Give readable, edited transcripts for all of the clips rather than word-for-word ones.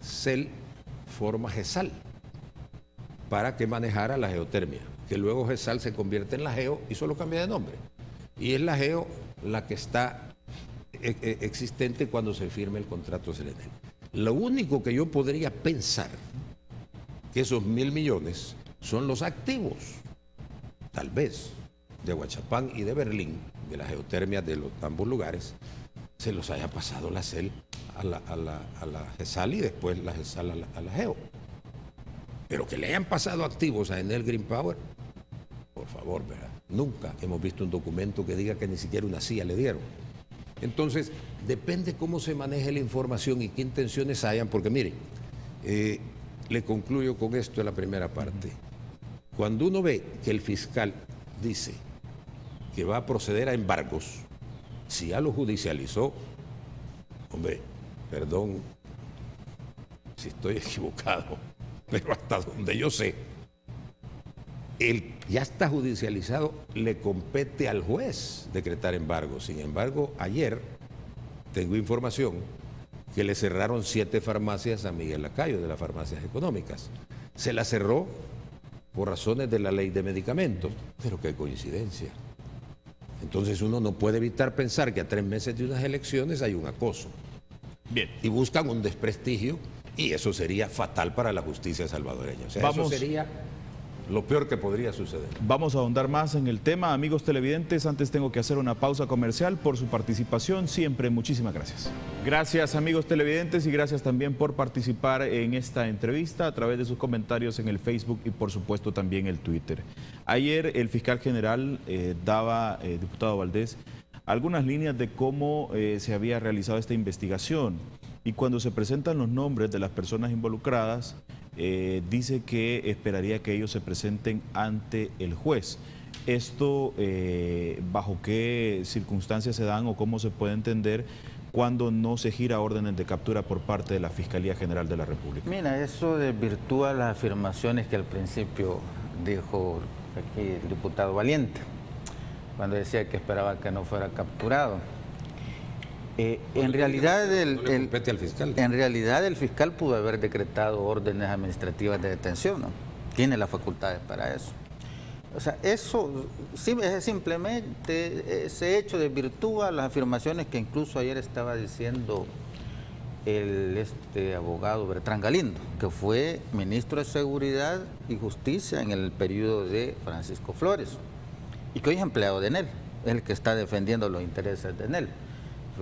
CEL forma GESAL para que manejara la geotermia, que luego GESAL se convierte en la GEO y solo cambia de nombre. Y es la GEO la que está existente cuando se firme el contrato CELENEL. Lo único que yo podría pensar que esos 1.000 millones son los activos, tal vez, de Huachapán y de Berlín, de la geotermia de ambos lugares, se los haya pasado la CEL a la GESAL y después la GESAL a la GEO. Pero que le hayan pasado activos a Enel Green Power, por favor, ¿verdad? Nunca hemos visto un documento que diga que ni siquiera una CIA le dieron. Entonces, depende cómo se maneje la información y qué intenciones hayan, porque miren, le concluyo con esto en la primera parte. Cuando uno ve que el fiscal dice que va a proceder a embargos, si ya lo judicializó, hombre, perdón si estoy equivocado, pero hasta donde yo sé, ya está judicializado, le compete al juez decretar embargo. Sin embargo, ayer tengo información que le cerraron 7 farmacias a Miguel Lacayo de las farmacias económicas. Se la cerró por razones de la ley de medicamentos, pero qué coincidencia. Entonces uno no puede evitar pensar que a 3 meses de unas elecciones hay un acoso. Bien. Y buscan un desprestigio y eso sería fatal para la justicia salvadoreña. O sea, eso sería lo peor que podría suceder. Vamos a ahondar más en el tema. Amigos televidentes, antes tengo que hacer una pausa comercial por su participación. Siempre muchísimas gracias. Gracias, amigos televidentes, y gracias también por participar en esta entrevista a través de sus comentarios en el Facebook y por supuesto también el Twitter. Ayer el fiscal general daba, diputado Valdés, algunas líneas de cómo se había realizado esta investigación, y cuando se presentan los nombres de las personas involucradas, dice que esperaría que ellos se presenten ante el juez. ¿Esto bajo qué circunstancias se dan o cómo se puede entender cuando no se gira órdenes de captura por parte de la Fiscalía General de la República? Mira, eso desvirtúa las afirmaciones que al principio dijo aquí el diputado Valiente, cuando decía que esperaba que no fuera capturado. En realidad el fiscal pudo haber decretado órdenes administrativas de detención, ¿no? Tiene las facultades para eso. O sea, eso es simplemente ese hecho desvirtúa las afirmaciones que incluso ayer estaba diciendo el abogado Bertrán Galindo, que fue ministro de Seguridad y Justicia en el periodo de Francisco Flores y que hoy es empleado de Enel, es el que está defendiendo los intereses de Enel.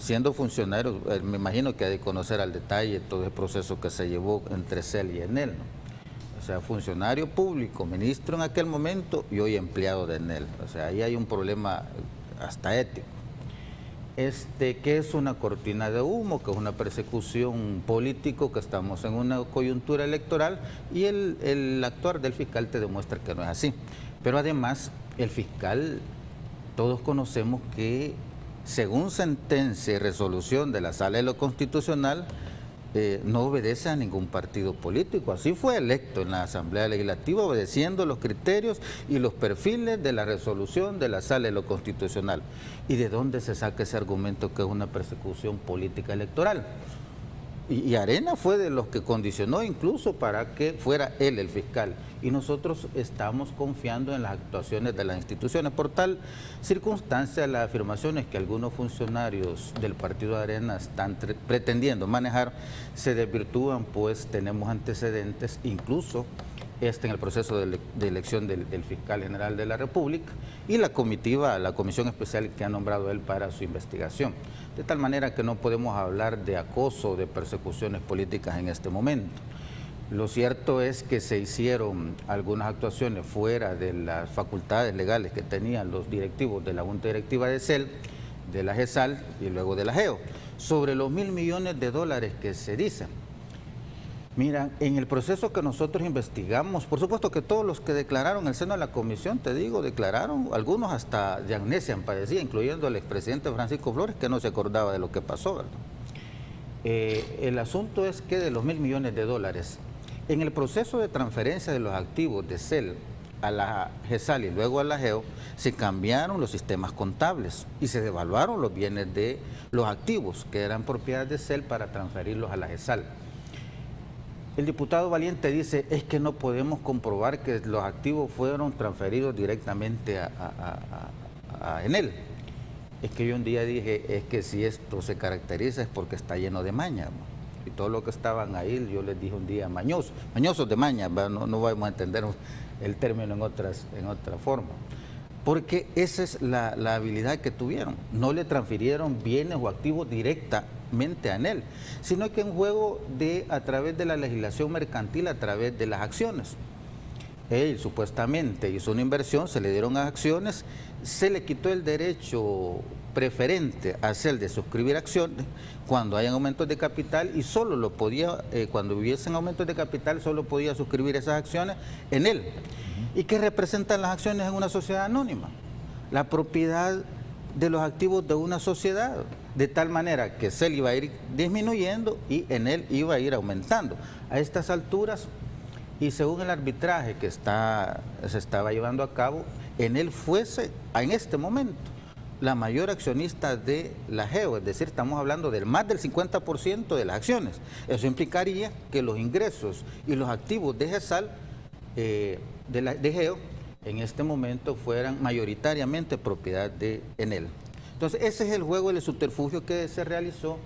Siendo funcionario, me imagino que ha de conocer al detalle todo el proceso que se llevó entre CEL y Enel, ¿no? O sea, funcionario público, ministro en aquel momento y hoy empleado de Enel. O sea, ahí hay un problema hasta ético. Que es una cortina de humo, que es una persecución político, que estamos en una coyuntura electoral, y el actuar del fiscal te demuestra que no es así. Pero además, el fiscal, todos conocemos que según sentencia y resolución de la Sala de lo Constitucional, no obedece a ningún partido político. Así fue electo en la Asamblea Legislativa, obedeciendo los criterios y los perfiles de la resolución de la Sala de lo Constitucional. ¿Y de dónde se saca ese argumento que es una persecución política electoral? Y Arena fue de los que condicionó incluso para que fuera él el fiscal. Y nosotros estamos confiando en las actuaciones de las instituciones. Por tal circunstancia, las afirmaciones que algunos funcionarios del partido de Arena están pretendiendo manejar se desvirtúan, pues tenemos antecedentes, incluso en el proceso de elección del fiscal general de la República y la comitiva, la comisión especial que ha nombrado él para su investigación. De tal manera que no podemos hablar de acoso o de persecuciones políticas en este momento. Lo cierto es que se hicieron algunas actuaciones fuera de las facultades legales que tenían los directivos de la Junta Directiva de CEL, de la GESAL y luego de la GEO, sobre los $1.000 millones que se dicen. Mira, en el proceso que nosotros investigamos, por supuesto que todos los que declararon en el seno de la comisión, te digo, declararon, algunos hasta de amnesia padecían, incluyendo el expresidente Francisco Flores, que no se acordaba de lo que pasó, ¿verdad? El asunto es que de los $1.000 millones, en el proceso de transferencia de los activos de CEL a la GESAL y luego a la GEO, se cambiaron los sistemas contables y se devaluaron los bienes de los activos que eran propiedad de CEL para transferirlos a la GESAL. El diputado Valiente dice, es que no podemos comprobar que los activos fueron transferidos directamente a Enel. Es que yo un día dije, es que si esto se caracteriza es porque está lleno de maña. Y todos los que estaban ahí, yo les dije un día, mañosos de maña, no vamos a entender el término en otra forma. Porque esa es la habilidad que tuvieron. No le transfirieron bienes o activos directamente a Enel, sino que en juego a través de la legislación mercantil, a través de las acciones. Él supuestamente hizo una inversión, se le dieron acciones, se le quitó el derecho preferente a hacer de suscribir acciones cuando hayan aumentos de capital y solo lo podía, cuando hubiesen aumentos de capital, solo podía suscribir esas acciones en él. ¿Y qué representan las acciones en una sociedad anónima? La propiedad de los activos de una sociedad, de tal manera que CEL iba a ir disminuyendo y en él iba a ir aumentando. A estas alturas, y según el arbitraje que se estaba llevando a cabo, Enel fuese en este momento la mayor accionista de la GEO, es decir, estamos hablando del más del 50% de las acciones. Eso implicaría que los ingresos y los activos de GESAL, de GEO, en este momento fueran mayoritariamente propiedad de Enel. Entonces, ese es el juego, el subterfugio que se realizó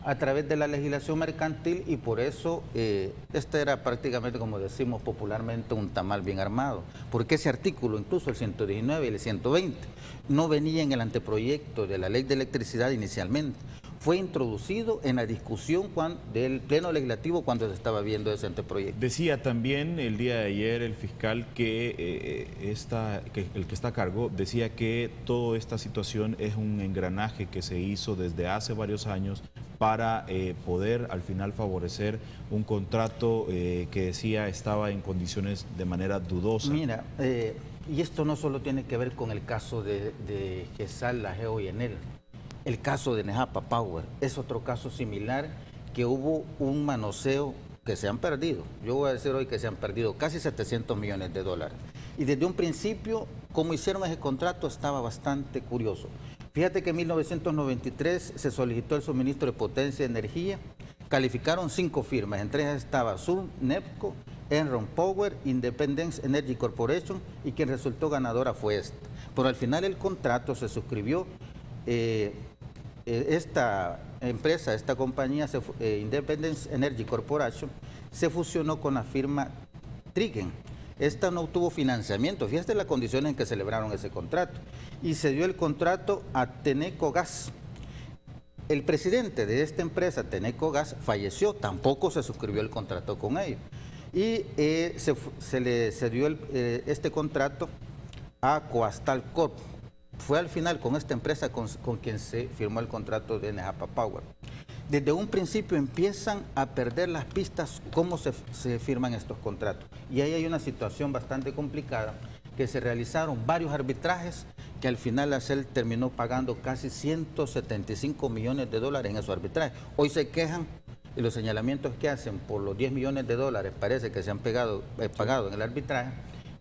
a través de la legislación mercantil y por eso este era prácticamente, como decimos popularmente, un tamal bien armado. Porque ese artículo, incluso el 119 y el 120, no venía en el anteproyecto de la ley de electricidad inicialmente. Fue introducido en la discusión del Pleno Legislativo cuando se estaba viendo ese anteproyecto. Decía también el día de ayer el fiscal que el que está a cargo decía que toda esta situación es un engranaje que se hizo desde hace varios años para poder al final favorecer un contrato que decía estaba en condiciones de manera dudosa. Mira, y esto no solo tiene que ver con el caso de GESAL, la GEO y Enel. El caso de Nejapa Power es otro caso similar, que hubo un manoseo que se han perdido. Yo voy a decir hoy que se han perdido casi 700 millones de dólares. Y desde un principio, como hicieron ese contrato, estaba bastante curioso. Fíjate que en 1993 se solicitó el suministro de potencia de energía, calificaron 5 firmas, entre ellas estaba Sur, NEPCO, Enron Power, Independence Energy Corporation, y quien resultó ganadora fue esta. Pero al final el contrato se suscribió, esta empresa, esta compañía, Independence Energy Corporation, se fusionó con la firma Trigen. Esta no obtuvo financiamiento, fíjate las condiciones en que celebraron ese contrato, y se dio el contrato a Teneco Gas. El presidente de esta empresa, Teneco Gas, falleció, tampoco se suscribió el contrato con ellos. Y se dio este contrato a Coastal Corp. Fue al final con esta empresa con quien se firmó el contrato de Nejapa Power. Desde un principio empiezan a perder las pistas cómo se firman estos contratos. Y ahí hay una situación bastante complicada, que se realizaron varios arbitrajes que al final ACEL terminó pagando casi 175 millones de dólares en esos arbitrajes. Hoy se quejan y los señalamientos que hacen por los 10 millones de dólares parece que se han pagado en el arbitraje,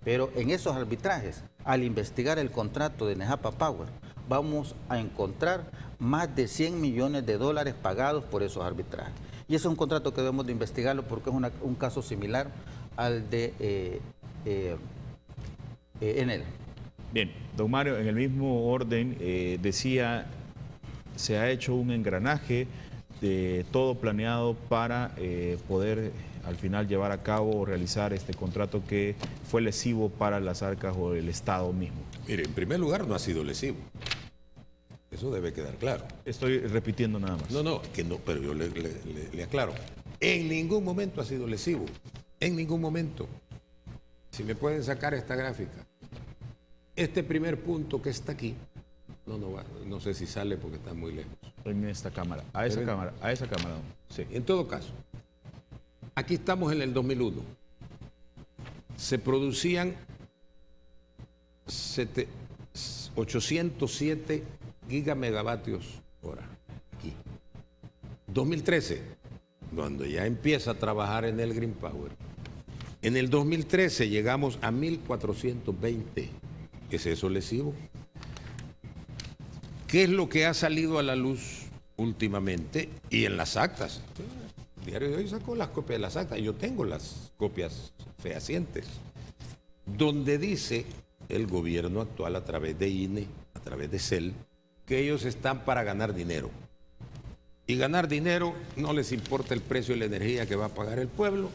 pero en esos arbitrajes, al investigar el contrato de Nejapa Power, vamos a encontrar más de 100 millones de dólares pagados por esos arbitrajes. Y ese es un contrato que debemos de investigarlo porque es un caso similar al de Enel. Bien, don Mario, en el mismo orden decía, se ha hecho un engranaje de todo planeado para poder al final llevar a cabo o realizar este contrato que fue lesivo para las arcas o el Estado mismo. Mire, en primer lugar no ha sido lesivo. Eso debe quedar claro. Estoy repitiendo nada más. No, que no, pero yo le aclaro. En ningún momento ha sido lesivo. En ningún momento. Si me pueden sacar esta gráfica. Este primer punto que está aquí, no sé si sale porque está muy lejos. En esta cámara, a esa cámara. Sí. En todo caso, aquí estamos en el 2001. Se producían 807 gigamegavatios hora. Aquí. 2013, cuando ya empieza a trabajar en el Green Power. En el 2013 llegamos a 1420. ¿Es eso lesivo? ¿Qué es lo que ha salido a la luz últimamente y en las actas? El Diario de Hoy sacó las copias de las actas. Yo tengo las copias fehacientes, donde dice el gobierno actual a través de INE, a través de CEL, que ellos están para ganar dinero. Y ganar dinero no les importa el precio de la energía que va a pagar el pueblo.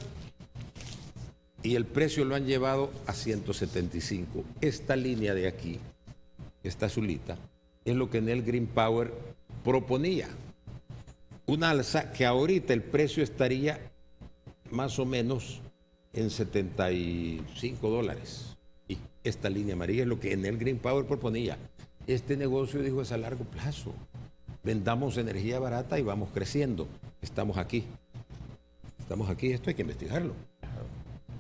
Y el precio lo han llevado a 175. Esta línea de aquí, esta azulita, es lo que en el Green Power proponía. Una alza que ahorita el precio estaría más o menos en $75. Y esta línea amarilla es lo que en el Green Power proponía. Este negocio, dijo, es a largo plazo. Vendamos energía barata y vamos creciendo. Estamos aquí. Estamos aquí, esto hay que investigarlo.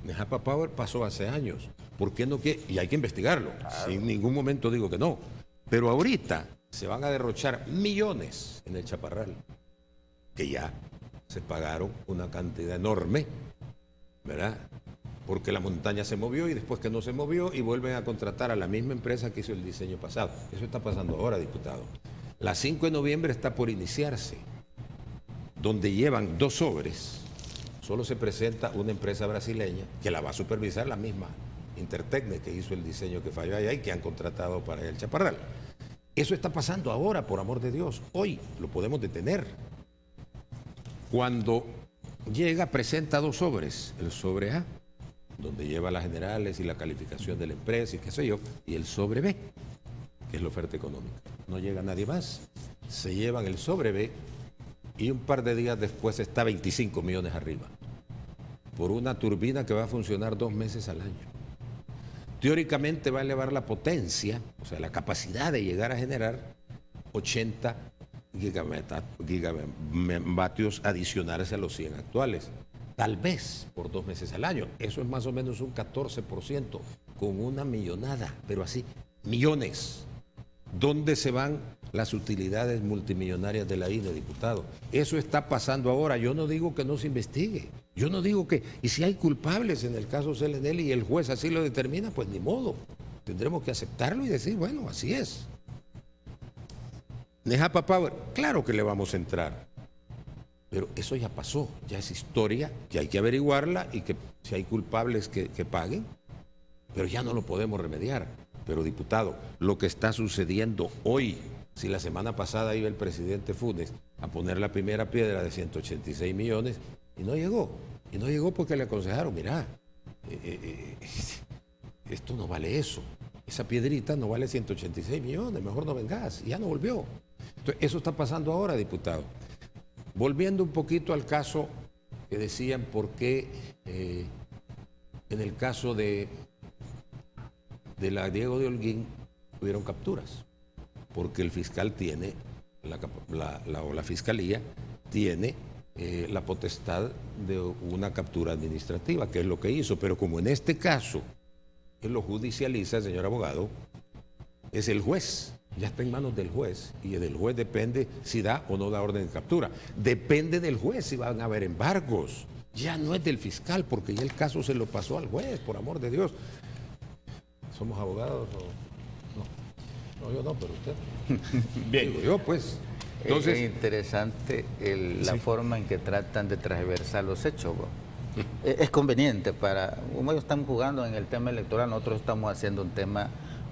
Nejapa Power pasó hace años. ¿Por qué no quiere? Y hay que investigarlo. Claro. En ningún momento digo que no. Pero ahorita se van a derrochar millones en el Chaparral, que ya se pagaron una cantidad enorme, ¿verdad? Porque la montaña se movió y después que no se movió y vuelven a contratar a la misma empresa que hizo el diseño pasado. Eso está pasando ahora, diputado. La 5 de noviembre está por iniciarse, donde llevan 2 sobres. Solo se presenta una empresa brasileña que la va a supervisar la misma Intertecne que hizo el diseño que falló allá y que han contratado para el Chaparral. Eso está pasando ahora, por amor de Dios. Hoy lo podemos detener. Cuando llega, presenta 2 sobres. El sobre A, donde lleva las generales y la calificación de la empresa y qué sé yo, y el sobre B, que es la oferta económica. No llega nadie más. Se llevan el sobre B y un par de días después está 25 millones arriba, por una turbina que va a funcionar 2 meses al año. Teóricamente va a elevar la potencia, o sea, la capacidad de llegar a generar 80 gigavatios adicionales a los 100 actuales, tal vez por 2 meses al año. Eso es más o menos un 14%, con una millonada, pero así, millones. ¿Dónde se van las utilidades multimillonarias de la INE, diputado? Eso está pasando ahora. Yo no digo que no se investigue. Yo no digo que... Y si hay culpables en el caso CLNL y el juez así lo determina, pues ni modo. Tendremos que aceptarlo y decir, bueno, así es. Nejapa Power, claro que le vamos a entrar. Pero eso ya pasó, ya es historia, que hay que averiguarla y que si hay culpables que paguen. Pero ya no lo podemos remediar. Pero, diputado, lo que está sucediendo hoy, si la semana pasada iba el presidente Funes a poner la primera piedra de 186 millones y no llegó porque le aconsejaron, mira, esto no vale eso, esa piedrita no vale 186 millones, mejor no vengas, y ya no volvió. Entonces, eso está pasando ahora, diputado. Volviendo un poquito al caso que decían por qué en el caso de la Diego de Holguín hubieron capturas, porque el fiscal tiene, la fiscalía tiene la potestad de una captura administrativa, que es lo que hizo, pero como en este caso él lo judicializa, señor abogado, es el juez, ya está en manos del juez, y del juez depende si da o no da orden de captura, depende del juez si van a haber embargos, ya no es del fiscal, porque ya el caso se lo pasó al juez, por amor de Dios. ¿Somos abogados o no? No, yo no, pero usted. Bien. Digo yo, pues. Entonces, es interesante la forma en que tratan de transversar los hechos. Es conveniente para, como ellos están jugando en el tema electoral, nosotros estamos haciendo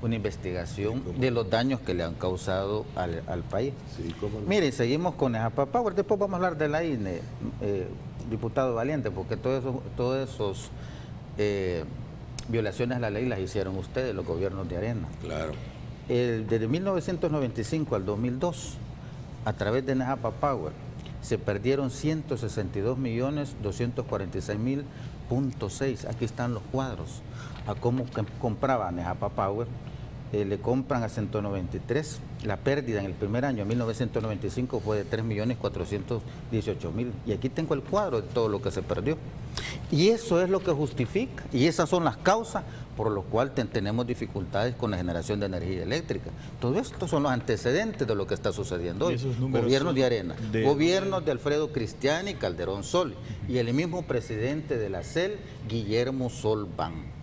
una investigación de los daños que le han causado al país. Sí, ¿cómo no? Mire, seguimos con Nejapa Power, después vamos a hablar de la INE, diputado Valiente, porque todos esos violaciones a la ley las hicieron ustedes, los gobiernos de Arena. Claro. Desde 1995 al 2002, a través de Nejapa Power, se perdieron 162.246.000.6. Aquí están los cuadros. A cómo compraba Nejapa Power, le compran a 193. La pérdida en el primer año, 1995, fue de 3.418.000. Y aquí tengo el cuadro de todo lo que se perdió. Y eso es lo que justifica, y esas son las causas por las cuales tenemos dificultades con la generación de energía eléctrica. Todo esto son los antecedentes de lo que está sucediendo hoy. Gobiernos de Arena, gobiernos de Alfredo Cristiani y Calderón Sol, y el mismo presidente de la CEL, Guillermo Solván.